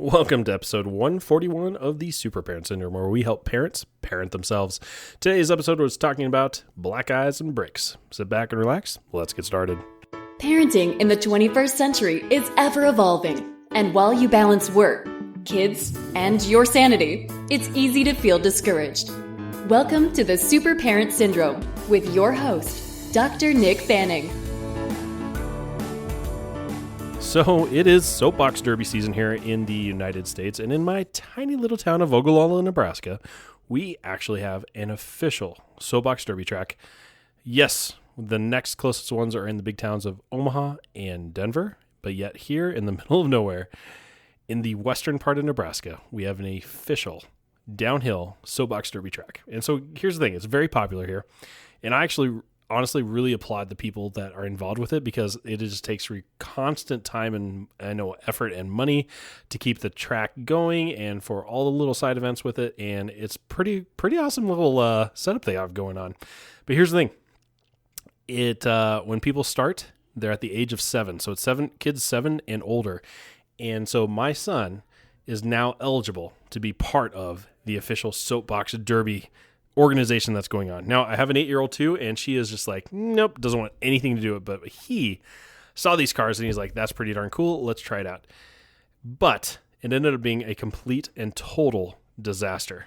Welcome to episode 141 of the Super Parent Syndrome, where we help parents parent themselves. Today's episode was talking about black eyes and bricks. Sit back and relax. Let's get started. Parenting in the 21st century is ever evolving. And while you balance work, kids, and your sanity, it's easy to feel discouraged. Welcome to the Super Parent Syndrome with your host, Dr. Nick Fanning. So it is soapbox derby season here in the United States, and in my tiny little town of Ogallala, Nebraska, we actually have an official soapbox derby track. Yes, the next closest ones are in the big towns of Omaha and Denver, but yet here in the middle of nowhere, in the western part of Nebraska, we have an official downhill soapbox derby track. And so here's the thing, it's very popular here, and I actually honestly really applaud the people that are involved with it, because it just takes constant time and I know effort and money to keep the track going and for all the little side events with it. And it's pretty awesome little setup they have going on. But here's the thing. When people start, they're at the age of 7. So it's kids 7 and older. And so my son is now eligible to be part of the official soapbox derby organization that's going on. Now, I have an 8-year-old too, and she is just like, nope, doesn't want anything to do with it. But he saw these cars and he's like, that's pretty darn cool. Let's try it out. But it ended up being a complete and total disaster.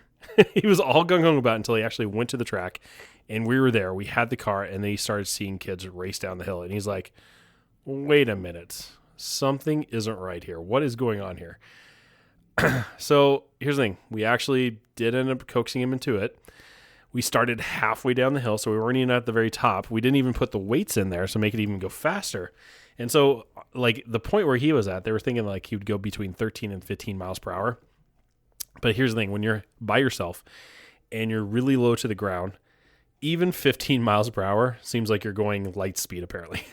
He was all gung-ho about it until he actually went to the track, and we were there. We had the car, and then he started seeing kids race down the hill. And he's like, wait a minute. Something isn't right here. What is going on here? So here's the thing. We actually did end up coaxing him into it. We started halfway down the hill, so we weren't even at the very top. We didn't even put the weights in there, so make it even go faster. And so, like, the point where he was at, they were thinking, like, he would go between 13 and 15 miles per hour. But here's the thing. When you're by yourself and you're really low to the ground, even 15 miles per hour seems like you're going light speed, apparently.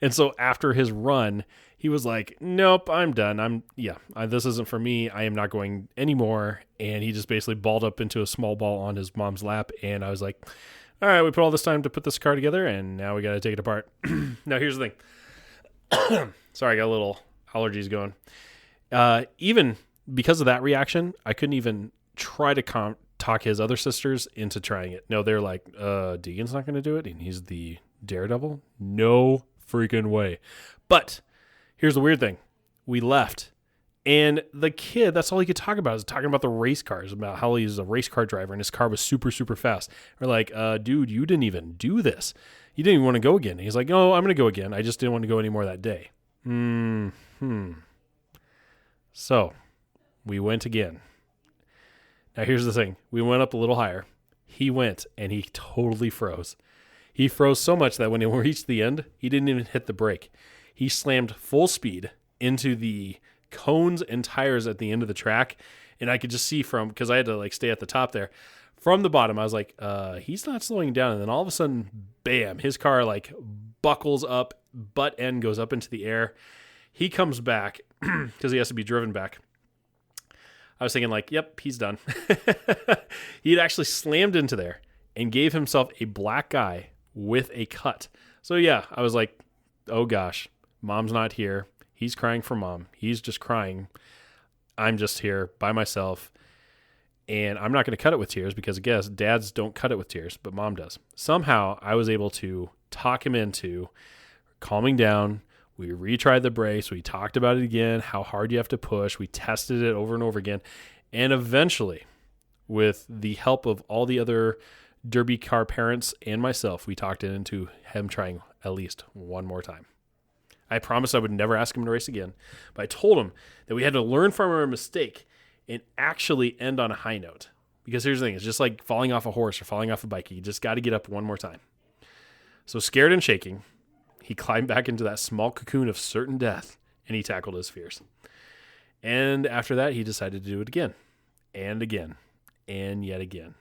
And so after his run, he was like, nope, I'm done. This isn't for me. I am not going anymore. And he just basically balled up into a small ball on his mom's lap. And I was like, all right, we put all this time to put this car together, and now we got to take it apart. Now, here's the thing. Sorry, I got a little allergies going. Even because of that reaction, I couldn't even try to talk his other sisters into trying it. No, they're like, Deegan's not going to do it, and he's the daredevil? No freaking way. But here's the weird thing. We left, and the kid, that's all he could talk about, is talking about the race cars, about how he's a race car driver, and his car was super, super fast. We're like, dude, you didn't even do this. You didn't even want to go again. And he's like, oh, I'm going to go again. I just didn't want to go anymore that day. So we went again. Now, here's the thing. We went up a little higher. He went, and he totally froze. He froze so much that when he reached the end, he didn't even hit the brake. He slammed full speed into the cones and tires at the end of the track, and I could just see because I had to stay at the top there. From the bottom, I was like, he's not slowing down. And then all of a sudden, bam, his car buckles up, butt end goes up into the air. He comes back because he has to be driven back. I was thinking yep, he's done. He had actually slammed into there and gave himself a black eye with a cut. So yeah, I was like, oh gosh, mom's not here. He's crying for mom. He's just crying. I'm just here by myself. And I'm not going to cut it with tears because, I guess, dads don't cut it with tears, but mom does. Somehow I was able to talk him into calming down. We retried the brakes. We talked about it again, how hard you have to push. We tested it over and over again. And eventually, with the help of all the other derby car parents and myself, we talked it into him trying at least one more time. I promised I would never ask him to race again, but I told him that we had to learn from our mistake and actually end on a high note. Because here's the thing, it's just like falling off a horse or falling off a bike. You just got to get up one more time. So scared and shaking, he climbed back into that small cocoon of certain death, and he tackled his fears. And after that, he decided to do it again, and again, and yet again.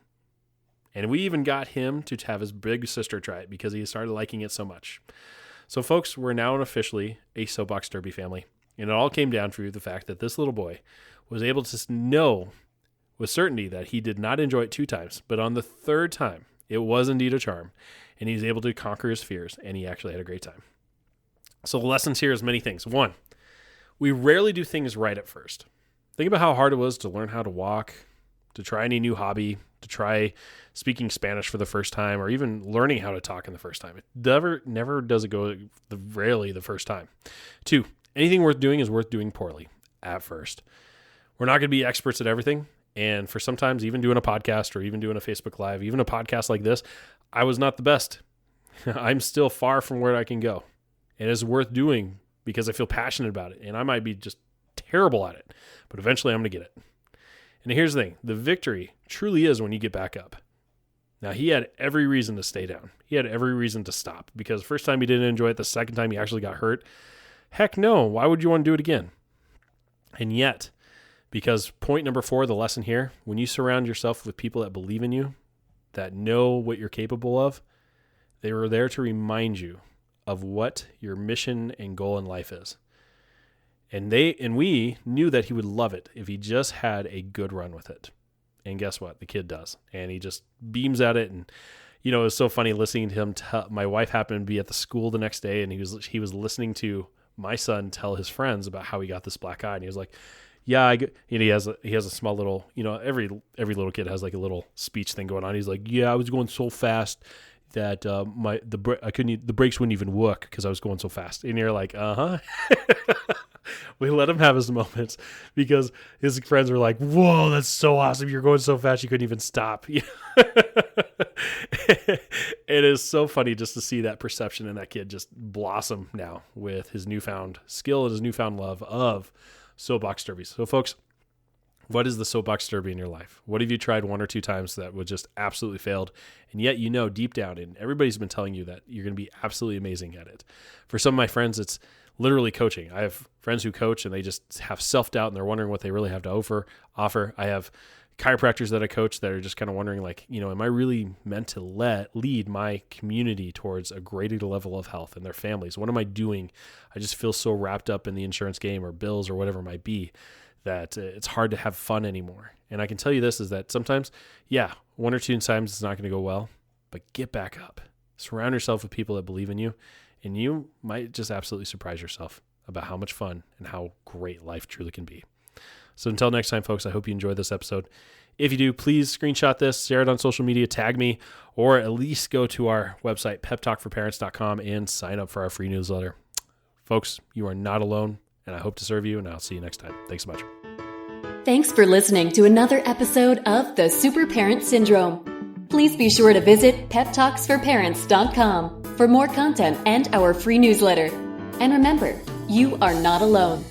And we even got him to have his big sister try it because he started liking it so much. So folks, we're now officially a soapbox derby family. And it all came down to the fact that this little boy was able to know with certainty that he did not enjoy it 2 times, but on the 3rd time, it was indeed a charm, and he's able to conquer his fears, and he actually had a great time. So the lessons here is many things. 1, We rarely do things right at first. Think about how hard it was to learn how to walk, to try any new hobby, to try speaking Spanish for the first time, or even learning how to talk in the first time. It never does it go rarely the first time. 2, anything worth doing is worth doing poorly at first. We're not going to be experts at everything. And for sometimes even doing a podcast or even doing a Facebook Live, even a podcast like this, I was not the best. I'm still far from where I can go. And it's worth doing because I feel passionate about it. And I might be just terrible at it, but eventually I'm going to get it. And here's the thing. The victory truly is when you get back up. Now, he had every reason to stay down. He had every reason to stop because the first time he didn't enjoy it. The second time he actually got hurt. Heck no. Why would you want to do it again? And yet, because point number 4, the lesson here, when you surround yourself with people that believe in you, that know what you're capable of, they were there to remind you of what your mission and goal in life is. And we knew that he would love it if he just had a good run with it. And guess what? The kid does. And he just beams at it. And, it was so funny listening to him. My wife happened to be at the school the next day, and he was listening to my son tell his friends about how he got this black eye. And he was like, yeah, he has a small little, every little kid has like a little speech thing going on. He's like, yeah, I was going so fast that the brakes wouldn't even work because I was going so fast. And you're like, we let him have his moments because his friends were like, whoa, that's so awesome. You're going so fast you couldn't even stop. It is so funny just to see that perception in that kid just blossom now with his newfound skill and his newfound love of soapbox derbies. So folks, what is the soapbox derby in your life? What have you tried 1 or 2 times that was just absolutely failed? And yet, deep down, and everybody's been telling you that you're going to be absolutely amazing at it. For some of my friends, it's literally coaching. I have friends who coach and they just have self-doubt and they're wondering what they really have to offer. I have chiropractors that I coach that are just kind of wondering am I really meant to lead my community towards a greater level of health and their families? What am I doing? I just feel so wrapped up in the insurance game or bills or whatever it might be that it's hard to have fun anymore. And I can tell you this is that sometimes, 1 or 2 times it's not going to go well, but get back up. Surround yourself with people that believe in you, and you might just absolutely surprise yourself about how much fun and how great life truly can be. So until next time, folks, I hope you enjoyed this episode. If you do, please screenshot this, share it on social media, tag me, or at least go to our website, peptalkforparents.com, and sign up for our free newsletter. Folks, you are not alone, and I hope to serve you, and I'll see you next time. Thanks so much. Thanks for listening to another episode of The Super Parent Syndrome. Please be sure to visit peptalksforparents.com for more content and our free newsletter. And remember, you are not alone.